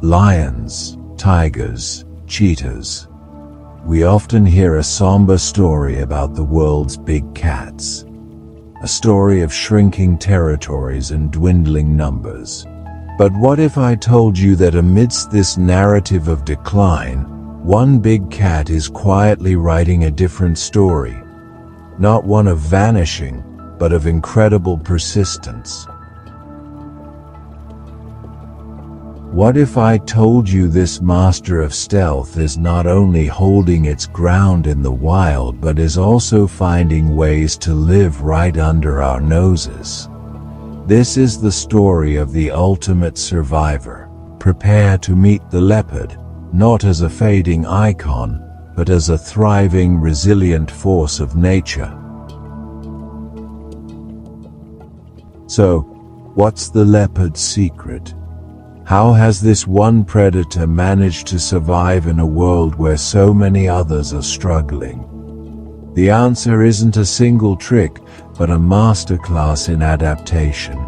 Lions, tigers, cheetahs. We often hear a somber story about the world's big cats. A story of shrinking territories and dwindling numbers. But what if I told you that amidst this narrative of decline, one big cat is quietly writing a different story? Not one of vanishing, but of incredible persistence. What if I told you this master of stealth is not only holding its ground in the wild but is also finding ways to live right under our noses? This is the story of the ultimate survivor. Prepare to meet the leopard, not as a fading icon, but as a thriving, resilient force of nature. So, what's the leopard's secret? How has this one predator managed to survive in a world where so many others are struggling? The answer isn't a single trick, but a masterclass in adaptation.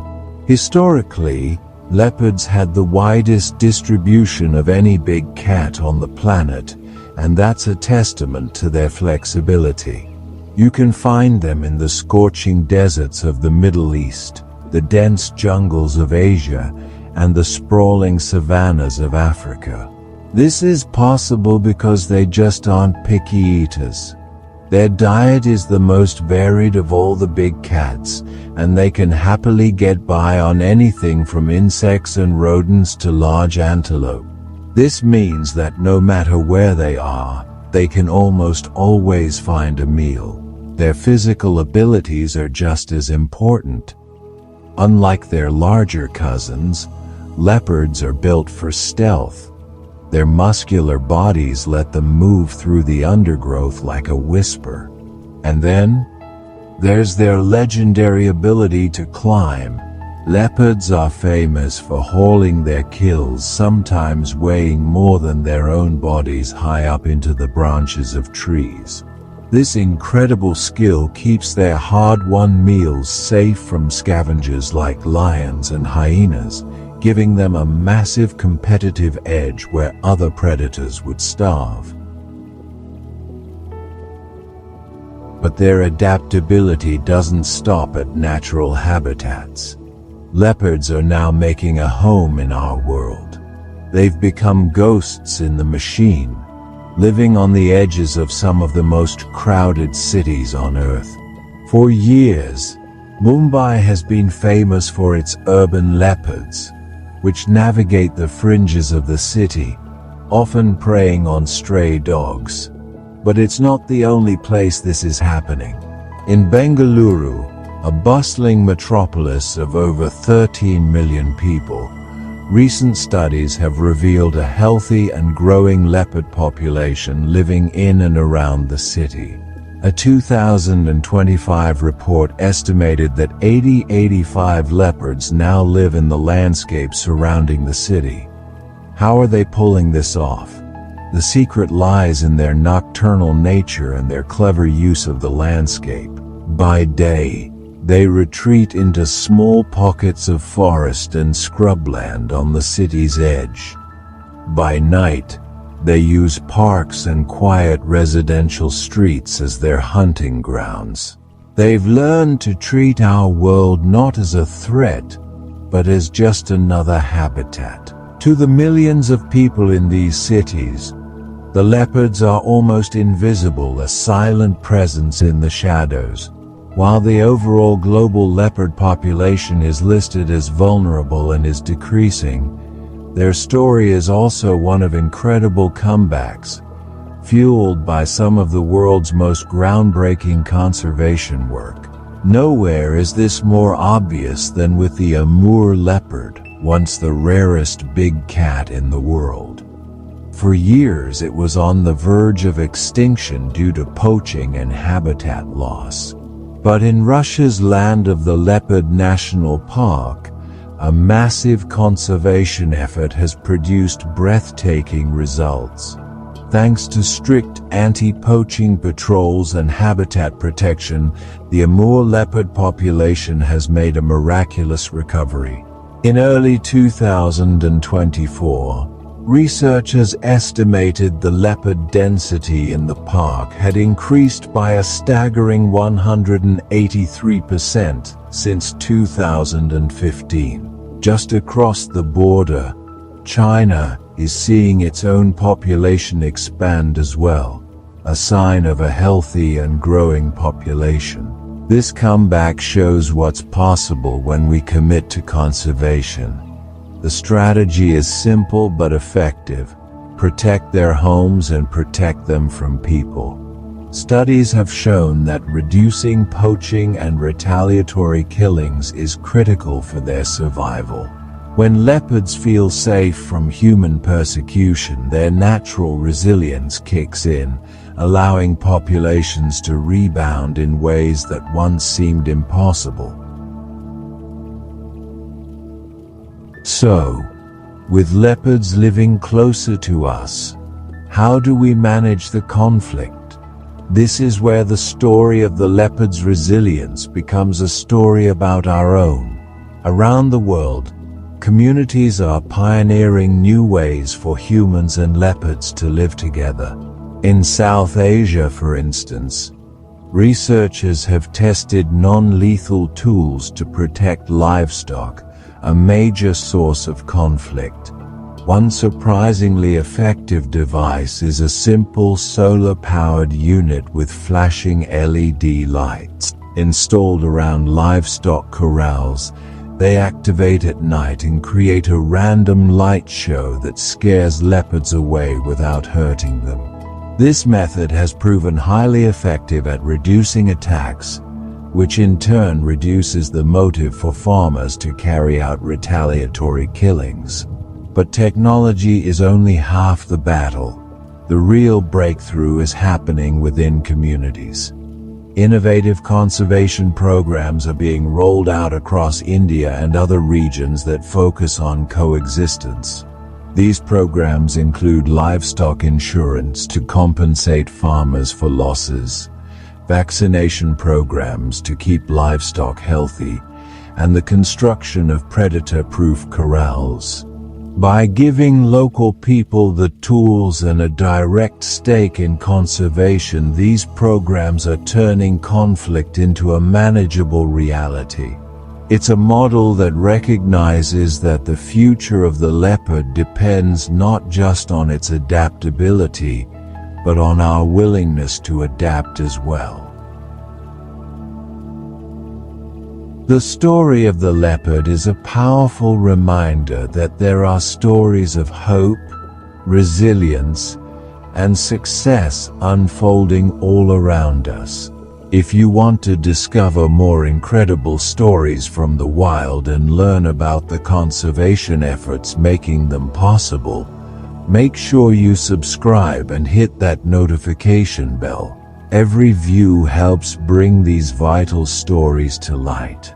Historically, leopards had the widest distribution of any big cat on the planet, and that's a testament to their flexibility. You can find them in the scorching deserts of the Middle East, the dense jungles of Asia, and the sprawling savannas of Africa. This is possible because they just aren't picky eaters. Their diet is the most varied of all the big cats, and they can happily get by on anything from insects and rodents to large antelope. This means that no matter where they are, they can almost always find a meal. Their physical abilities are just as important. Unlike their larger cousins, leopards are built for stealth. Their muscular bodies let them move through the undergrowth like a whisper. And then, there's their legendary ability to climb. Leopards are famous for hauling their kills, sometimes weighing more than their own bodies, high up into the branches of trees. This incredible skill keeps their hard-won meals safe from scavengers like lions and hyenas, giving them a massive competitive edge where other predators would starve. But their adaptability doesn't stop at natural habitats. Leopards are now making a home in our world. They've become ghosts in the machine, living on the edges of some of the most crowded cities on Earth. For years, Mumbai has been famous for its urban leopards, which navigate the fringes of the city, often preying on stray dogs. But it's not the only place this is happening. In Bengaluru, a bustling metropolis of over 13 million people, recent studies have revealed a healthy and growing leopard population living in and around the city. A 2025 report estimated that 85 leopards now live in the landscape surrounding the city. How are they pulling this off? The secret lies in their nocturnal nature and their clever use of the landscape. By day, they retreat into small pockets of forest and scrubland on the city's edge. By night, they use parks and quiet residential streets as their hunting grounds. They've learned to treat our world not as a threat, but as just another habitat. To the millions of people in these cities, the leopards are almost invisible, a silent presence in the shadows. While the overall global leopard population is listed as vulnerable and is decreasing, their story is also one of incredible comebacks, fueled by some of the world's most groundbreaking conservation work. Nowhere is this more obvious than with the Amur leopard, once the rarest big cat in the world. For years it was on the verge of extinction due to poaching and habitat loss. But in Russia's Land of the Leopard National Park, a massive conservation effort has produced breathtaking results. Thanks to strict anti-poaching patrols and habitat protection, the Amur leopard population has made a miraculous recovery. In early 2024, Researchers estimated the leopard density in the park had increased by a staggering 183% since 2015. Just across the border, China is seeing its own population expand as well, a sign of a healthy and growing population. This comeback shows what's possible when we commit to conservation. The strategy is simple but effective. Protect their homes and protect them from people. Studies have shown that reducing poaching and retaliatory killings is critical for their survival. When leopards feel safe from human persecution, their natural resilience kicks in, allowing populations to rebound in ways that once seemed impossible. So, with leopards living closer to us, how do we manage the conflict? This is where the story of the leopard's resilience becomes a story about our own. Around the world, communities are pioneering new ways for humans and leopards to live together. In South Asia, for instance, researchers have tested non-lethal tools to protect livestock, a major source of conflict. One surprisingly effective device is a simple solar-powered unit with flashing LED lights. Installed around livestock corrals, they activate at night and create a random light show that scares leopards away without hurting them. This method has proven highly effective at reducing attacks, which in turn reduces the motive for farmers to carry out retaliatory killings. But technology is only half the battle. The real breakthrough is happening within communities. Innovative conservation programs are being rolled out across India and other regions that focus on coexistence. These programs include livestock insurance to compensate farmers for losses, vaccination programs to keep livestock healthy, and the construction of predator-proof corrals. By giving local people the tools and a direct stake in conservation, these programs are turning conflict into a manageable reality. It's a model that recognizes that the future of the leopard depends not just on its adaptability, but on our willingness to adapt as well. The story of the leopard is a powerful reminder that there are stories of hope, resilience, and success unfolding all around us. If you want to discover more incredible stories from the wild and learn about the conservation efforts making them possible, make sure you subscribe and hit that notification bell. Every view helps bring these vital stories to light.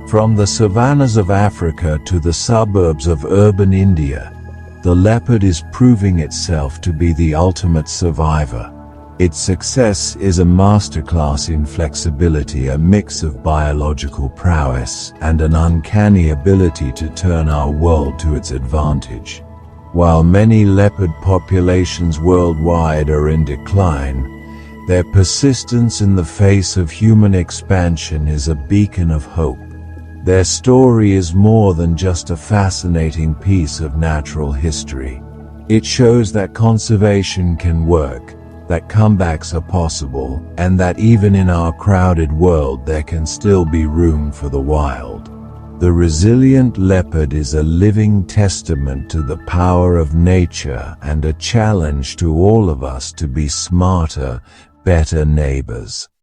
From the savannas of Africa to the suburbs of urban India, the leopard is proving itself to be the ultimate survivor. Its success is a masterclass in flexibility, a mix of biological prowess and an uncanny ability to turn our world to its advantage. While many leopard populations worldwide are in decline, their persistence in the face of human expansion is a beacon of hope. Their story is more than just a fascinating piece of natural history. It shows that conservation can work, that comebacks are possible, and that even in our crowded world there can still be room for the wild. The resilient leopard is a living testament to the power of nature and a challenge to all of us to be smarter, better neighbors.